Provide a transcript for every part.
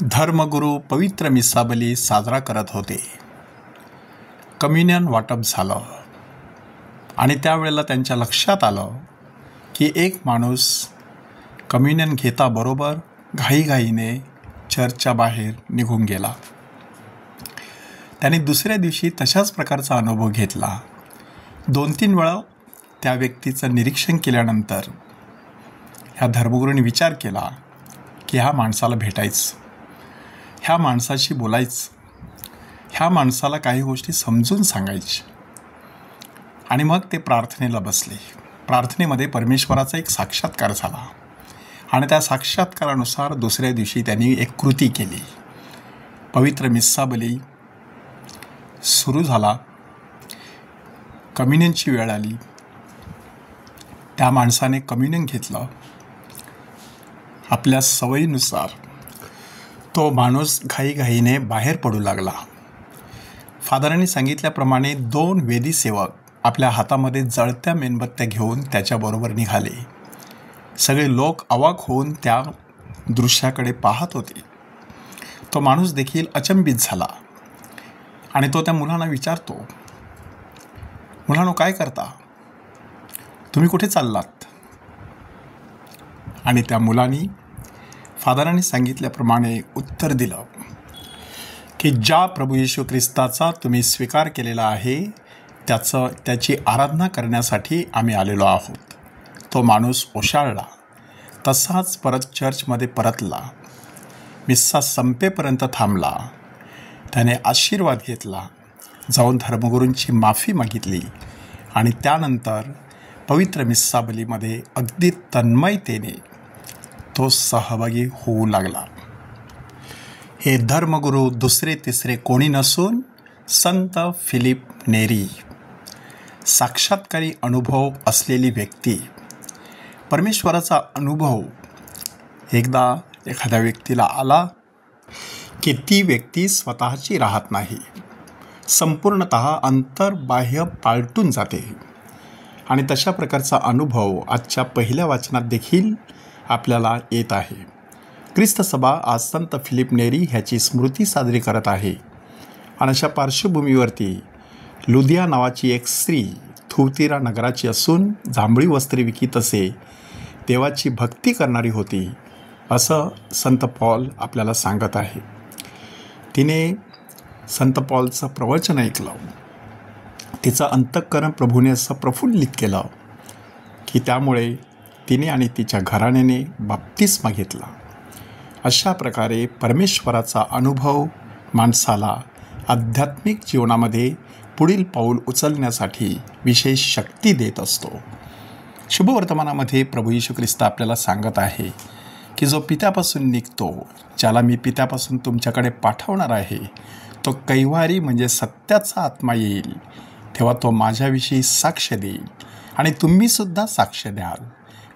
धर्मगुरू पवित्र मिस्साबली साजरा करत होते. कम्युनियन वाटप झालं आणि त्यावेळेला त्यांच्या लक्षात आलं की एक माणूस कम्युनियन घेताबरोबर घाईघाईने चर्चच्या बाहेर निघून गेला. त्याने दुसऱ्या दिवशी तशाच प्रकारचा अनुभव घेतला. 2-3 वेळा त्या व्यक्तीचं निरीक्षण केल्यानंतर ह्या धर्मगुरूंनी विचार केला की ह्या माणसाला भेटायचं, ह्या माणसाशी बोलायचं, ह्या माणसाला काही गोष्टी समजून सांगायची. आणि मग ते प्रार्थनेला बसले. प्रार्थनेमध्ये परमेश्वराचा एक साक्षात्कार झाला आणि त्या साक्षात्कारानुसार दुसऱ्या दिवशी त्यांनी एक कृती केली. पवित्र मिस्साबली सुरू झाला. कम्युनियनची वेळ आली. त्या माणसाने कम्युनियन घेतलं. आपल्या सवयीनुसार तो माणूस घाईघाईने बाहेर पडू लागला. फादरांनी सांगितल्याप्रमाणे 2 वेदी सेवक आपल्या हातामध्ये जळत्या मेणबत्त्या घेऊन त्याच्याबरोबर निघाले. सगळे लोक अवाक होऊन त्या दृश्याकडे पाहत होते. तो माणूस देखील अचंबित झाला आणि तो त्या मुलांना विचारतो, मुलांनो काय करता, तुम्ही कुठे चाललात? आणि त्या मुलांनी फादरांनी सांगितल्याप्रमाणे उत्तर दिलं की ज्या प्रभू येशू ख्रिस्ताचा तुम्ही स्वीकार केलेला आहे त्याची आराधना करण्यासाठी आम्ही आलेलो आहोत. तो माणूस ओशाळला. तसाच परत चर्चमध्ये परतला. मिस्सा संपेपर्यंत थांबला. त्याने आशीर्वाद घेतला, जाऊन धर्मगुरूंची माफी मागितली आणि त्यानंतर पवित्र मिस्साबलीमध्ये अगदी तन्मयतेने तो सहभागी होऊ लागला. हे धर्मगुरू दुसरे तिसरे कोणी नसून संत फिलिप नेरी, साक्षात्कारी अनुभव असलेली व्यक्ती. परमेश्वराचा अनुभव एकदा एखाद्या व्यक्तीला आला की ती व्यक्ती स्वतःची राहत नाही, संपूर्णतः अंतर्बाह्य पालटून जाते. आणि तशा प्रकारचा अनुभव आजच्या पहिल्या वाचनात देखील आपल्याला येत आहे. ख्रिस्त सभा आज संत फिलिप नेरी ह्याची स्मृती साजरी करत आहे. आणि अशा पार्श्वभूमीवरती लुदिया नावाची एक स्त्री थुवतीरा नगराची असून जांभळी वस्त्रे विकीत असे, देवाची भक्ती करणारी होती, असं संत पॉल आपल्याला सांगत आहे. तिने संत पॉलचं प्रवचन ऐकलं. तिचं अंतःकरण प्रभूने असं प्रफुल्लित केलं की त्यामुळे तिने आणि तिच्या घराण्याने बाप्तिस्मा घेतला. अशा प्रकारे परमेश्वराचा अनुभव माणसाला आध्यात्मिक जीवनामध्ये पुढील पाऊल उचलण्यासाठी विशेष शक्ती देत असतो. शुभवर्तमानामध्ये प्रभू येशू ख्रिस्त आपल्याला सांगत आहे की जो पित्यापासून निघतो, ज्याला मी पित्यापासून तुमच्याकडे पाठवणार आहे, तो कैवारी म्हणजे सत्याचा आत्मा येईल, तेव्हा तो माझ्याविषयी साक्ष देईल आणि तुम्हीसुद्धा साक्ष द्याल,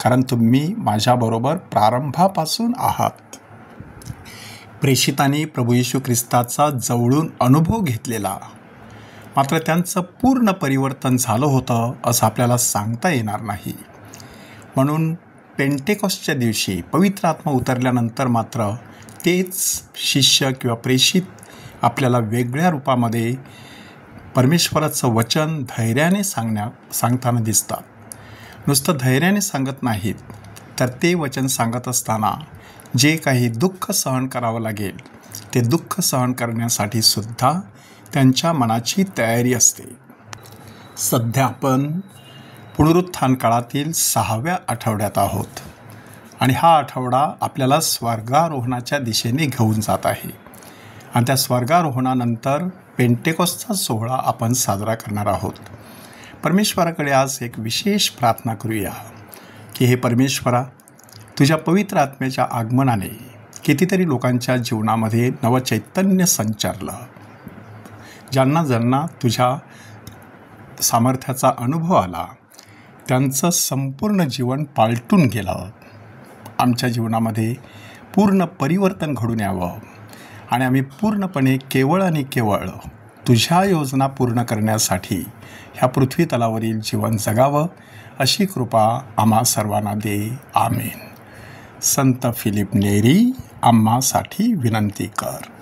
कारण तुम्ही माझ्याबरोबर प्रारंभापासून आहात. प्रेषितांनी प्रभू येशू ख्रिस्ताचा जवळून अनुभव घेतलेला, मात्र त्यांचं पूर्ण परिवर्तन झालं होतं असं आपल्याला सांगता येणार नाही. म्हणून पेंटेकॉस्टच्या दिवशी पवित्र आत्मा उतरल्यानंतर मात्र तेच शिष्य किंवा प्रेषित आपल्याला वेगळ्या रूपामध्ये परमेश्वराचं वचन धैर्याने सांगताना दिसतात. नुसतं धैर्याने सांगत नाहीत, तर ते वचन सांगत असताना जे काही दुःख सहन करावं लागेल ते दुःख सहन करण्यासाठी सुद्धा त्यांच्या मनाची तयारी असते. सध्या आपण पुनरुत्थान काळातील 6व्या आठवड्यात आहोत आणि हा आठवडा आपल्याला स्वर्गारोहणाच्या दिशेने घेऊन जात आहे. आणि त्या स्वर्गारोहणानंतर पेंटेकॉस्टचा सोहळा आपण साजरा करणार आहोत. परमेश्वराकडे आज एक विशेष प्रार्थना करूया की हे परमेश्वरा, तुझ्या पवित्र आत्म्याच्या आगमनाने कितीतरी लोकांच्या जीवनामध्ये नवचैतन्य संचारलं. ज्यांना ज्यांना तुझ्या सामर्थ्याचा अनुभव आला त्यांचं संपूर्ण जीवन पालटून गेलं. आमच्या जीवनामध्ये पूर्ण परिवर्तन घडून यावं आणि आम्ही पूर्णपणे केवळ आणि केवळ तुझ्या योजना पूर्ण करण्यासाठी ह्या पृथ्वी तलावरील जीवन जगावं, अशी कृपा आम्हा सर्वांना दे. आमेन. संत फिलिप नेरी आम्हासाठी विनंती कर.